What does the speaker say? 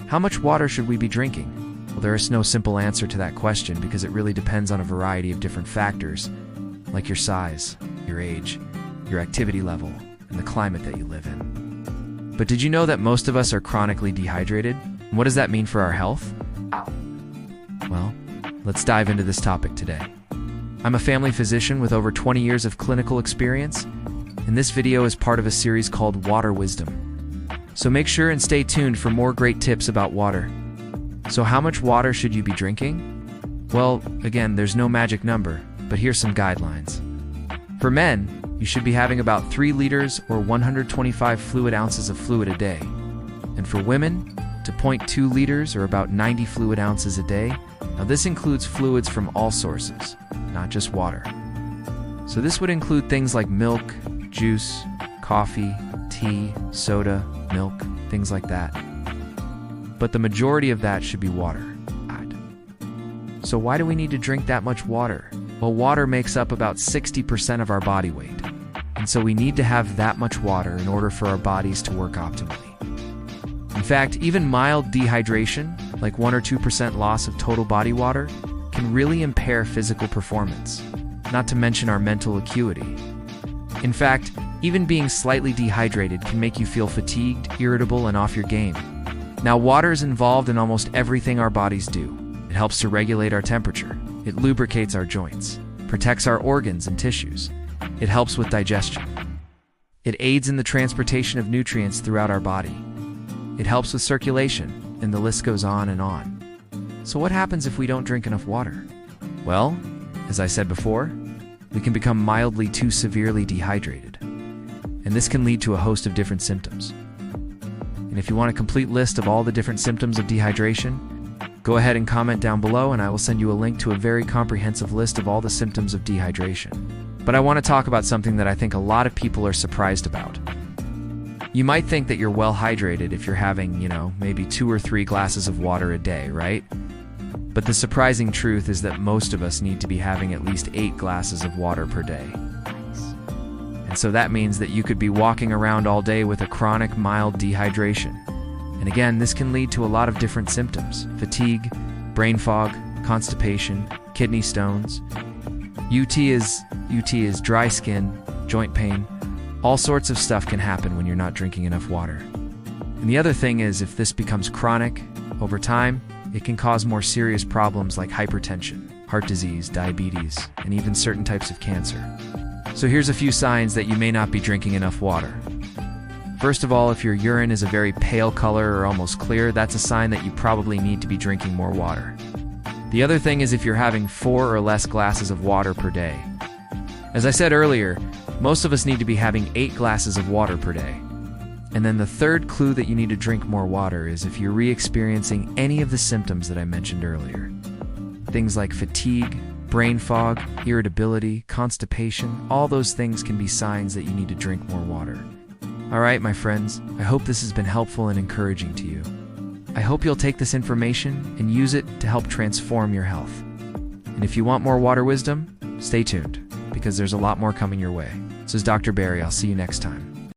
How much water should we be drinking? Well, there is no simple answer to that question because it really depends on a variety of different factors, like your size, your age, your activity level, and the climate that you live in. But did you know that most of us are chronically dehydrated? And what does that mean for our health? Well, let's dive into this topic today. I'm a family physician with over 20 years of clinical experience, and this video is part of a series called Water Wisdom. So make sure and stay tuned for more great tips about water. So how much water should you be drinking? Well, again, there's no magic number, but here's some guidelines. For men, you should be having about 3 liters or 125 fluid ounces of fluid a day. And for women, to 0.2 liters or about 90 fluid ounces a day. Now this includes fluids from all sources, not just water. So this would include things like milk, juice, coffee, tea, soda, milk, things like that. But the majority of that should be water. So why do we need to drink that much water? Well, water makes up about 60% of our body weight. And so we need to have that much water in order for our bodies to work optimally. In fact, even mild dehydration, like 1 or 2% loss of total body water, can really impair physical performance, not to mention our mental acuity. In fact, even being slightly dehydrated can make you feel fatigued, irritable, and off your game. Now, water is involved in almost everything our bodies do. It helps to regulate our temperature. It lubricates our joints, protects our organs and tissues. It helps with digestion. It aids in the transportation of nutrients throughout our body. It helps with circulation, and the list goes on and on. So what happens if we don't drink enough water? Well, as I said before, we can become mildly to severely dehydrated. And this can lead to a host of different symptoms. And if you want a complete list of all the different symptoms of dehydration, go ahead and comment down below and I will send you a link to a very comprehensive list of all the symptoms of dehydration. But I want to talk about something that I think a lot of people are surprised about. You might think that you're well hydrated if you're having, maybe 2 or 3 glasses of water a day, right? But the surprising truth is that most of us need to be having at least 8 glasses of water per day. And so that means that you could be walking around all day with a chronic mild dehydration. And again, this can lead to a lot of different symptoms: fatigue, brain fog, constipation, kidney stones. UT is dry skin, joint pain. All sorts of stuff can happen when you're not drinking enough water. And the other thing is, if this becomes chronic, over time, it can cause more serious problems like hypertension, heart disease, diabetes, and even certain types of cancer. So here's a few signs that you may not be drinking enough water. First of all, if your urine is a very pale color or almost clear, that's a sign that you probably need to be drinking more water. The other thing is if you're having 4 or less glasses of water per day. As I said earlier, most of us need to be having 8 glasses of water per day. And then the third clue that you need to drink more water is if you're re-experiencing any of the symptoms that I mentioned earlier. Things like fatigue, brain fog, irritability, constipation, all those things can be signs that you need to drink more water. All right, my friends, I hope this has been helpful and encouraging to you. I hope you'll take this information and use it to help transform your health. And if you want more water wisdom, stay tuned, because there's a lot more coming your way. This is Dr. Barry. I'll see you next time.